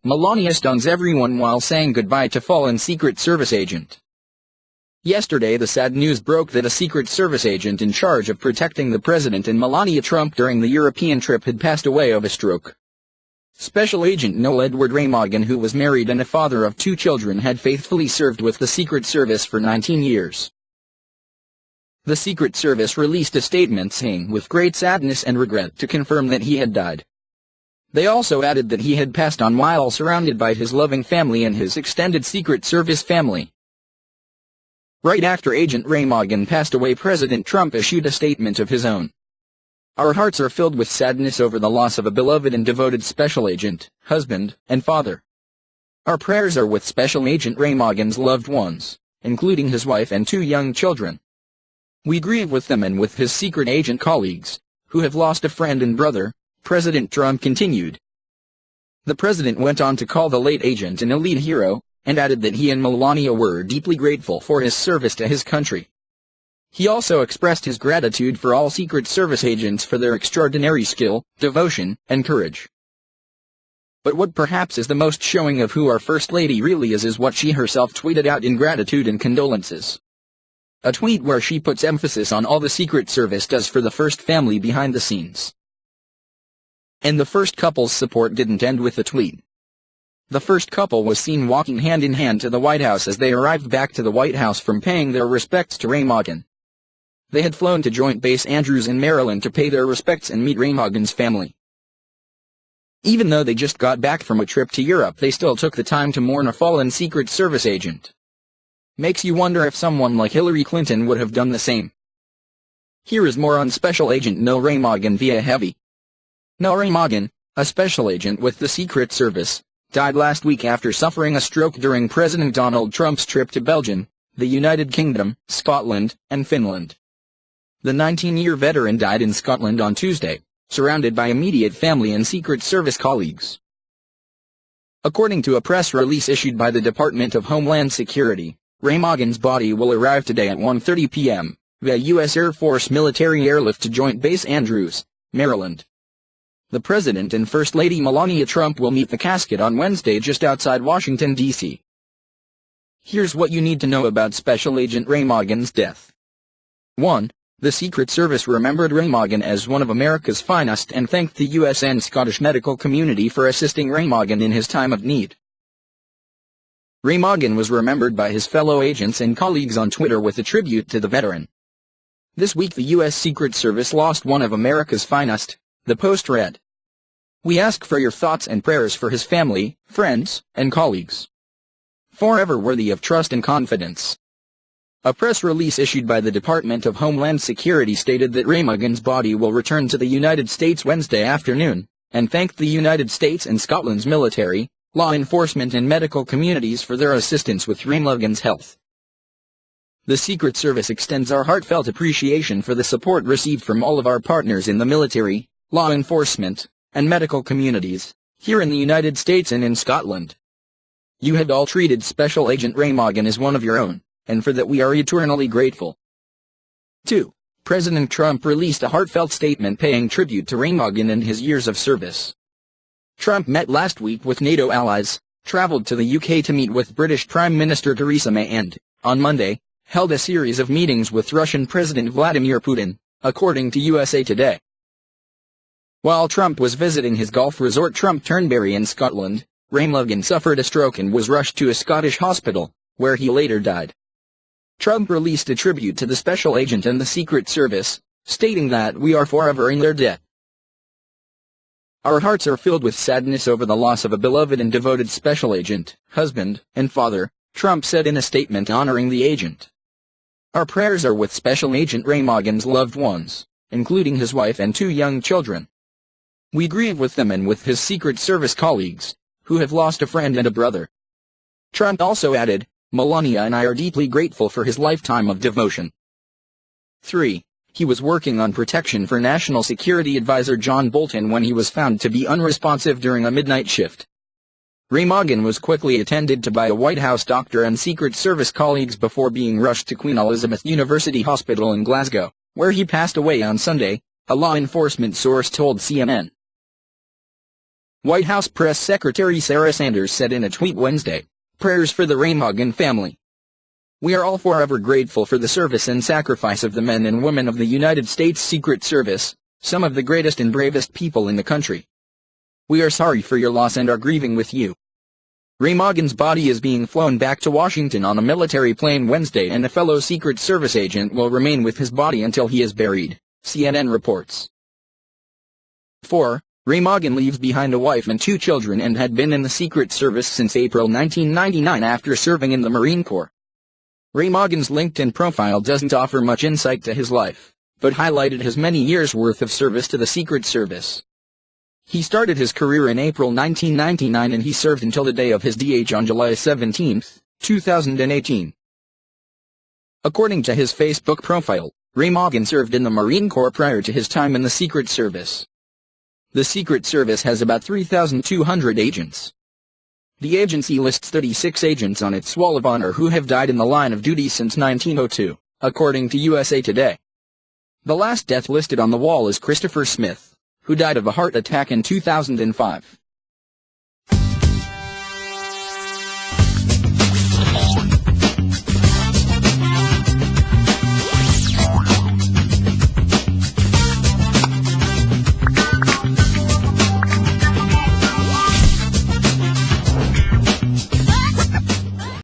Melania stuns everyone while saying goodbye to fallen Secret Service agent. Yesterday the sad news broke that a Secret Service agent in charge of protecting the president and Melania Trump during the European trip had passed away of a stroke. Special Agent Noel Edward Remagen, who was married and a father of 2 children, had faithfully served with the Secret Service for 19 years. The Secret Service released a statement saying with great sadness and regret to confirm that he had died. They also added that he had passed on while surrounded by his loving family and his extended Secret Service family. Right after Agent Remagen passed away, President Trump issued a statement of his own. Our hearts are filled with sadness over the loss of a beloved and devoted special agent, husband, and father. Our prayers are with Special Agent Remagen's loved ones, including his wife and 2 young children. We grieve with them and with his secret agent colleagues, who have lost a friend and brother, President Trump continued. The president went on to call the late agent an elite hero, and added that he and Melania were deeply grateful for his service to his country. He also expressed his gratitude for all Secret Service agents for their extraordinary skill, devotion, and courage. But what perhaps is the most showing of who our First Lady really is what she herself tweeted out in gratitude and condolences. A tweet where she puts emphasis on all the Secret Service does for the first family behind the scenes. And the first couple's support didn't end with the tweet. The first couple was seen walking hand in hand to the White House as they arrived back to the White House from paying their respects to Remagen. They had flown to Joint Base Andrews in Maryland to pay their respects and meet Remagen's family. Even though they just got back from a trip to Europe, they still took the time to mourn a fallen Secret Service agent. Makes you wonder if someone like Hillary Clinton would have done the same. Here is more on Special Agent Noel Remagen via Heavy. Noel Remagen, a special agent with the Secret Service, died last week after suffering a stroke during President Donald Trump's trip to Belgium, the United Kingdom, Scotland, and Finland. The 19-year veteran died in Scotland on Tuesday, surrounded by immediate family and Secret Service colleagues. According to a press release issued by the Department of Homeland Security, Remagen's body will arrive today at 1:30 p.m. via U.S. Air Force military airlift to Joint Base Andrews, Maryland. The President and First Lady Melania Trump will meet the casket on Wednesday just outside Washington, D.C. Here's what you need to know about Special Agent Remagen's death. 1. The Secret Service remembered Remagen as one of America's finest and thanked the U.S. and Scottish medical community for assisting Remagen in his time of need. Remagen was remembered by his fellow agents and colleagues on Twitter with a tribute to the veteran. This week the U.S. Secret Service lost one of America's finest, the Post read. We ask for your thoughts and prayers for his family, friends, and colleagues. Forever worthy of trust and confidence. A press release issued by the Department of Homeland Security stated that Remagen's body will return to the United States Wednesday afternoon, and thanked the United States and Scotland's military, law enforcement and medical communities for their assistance with Remagen's health. The Secret Service extends our heartfelt appreciation for the support received from all of our partners in the military, law enforcement, and medical communities, here in the United States and in Scotland. You have all treated Special Agent Remagen as one of your own, and for that we are eternally grateful. 2. President Trump released a heartfelt statement paying tribute to Remagen and his years of service. Trump met last week with NATO allies, traveled to the UK to meet with British Prime Minister Theresa May and, on Monday, held a series of meetings with Russian President Vladimir Putin, according to USA Today. While Trump was visiting his golf resort Trump Turnberry in Scotland, Remagen suffered a stroke and was rushed to a Scottish hospital, where he later died. Trump released a tribute to the special agent and the Secret Service, stating that we are forever in their debt. Our hearts are filled with sadness over the loss of a beloved and devoted special agent, husband, and father, Trump said in a statement honoring the agent. Our prayers are with Special Agent Remagen's loved ones, including his wife and 2 young children. We grieve with them and with his Secret Service colleagues, who have lost a friend and a brother. Trump also added, Melania and I are deeply grateful for his lifetime of devotion. 3. He was working on protection for National Security Advisor John Bolton when he was found to be unresponsive during a midnight shift. Remagen was quickly attended to by a White House doctor and Secret Service colleagues before being rushed to Queen Elizabeth University Hospital in Glasgow, where he passed away on Sunday, a law enforcement source told CNN. White House Press Secretary Sarah Sanders said in a tweet Wednesday, "Prayers for the Remagen family. We are all forever grateful for the service and sacrifice of the men and women of the United States Secret Service, some of the greatest and bravest people in the country. We are sorry for your loss and are grieving with you." Remagen's body is being flown back to Washington on a military plane Wednesday, and a fellow Secret Service agent will remain with his body until he is buried, CNN reports. 4. Remagen leaves behind a wife and 2 children and had been in the Secret Service since April 1999 after serving in the Marine Corps. Remagen's LinkedIn profile doesn't offer much insight to his life, but highlighted his many years' worth of service to the Secret Service. He started his career in April 1999 and he served until the day of his death on July 17, 2018. According to his Facebook profile, Remagen served in the Marine Corps prior to his time in the Secret Service. The Secret Service has about 3,200 agents. The agency lists 36 agents on its wall of honor who have died in the line of duty since 1902, according to USA Today. The last death listed on the wall is Christopher Smith, who died of a heart attack in 2005.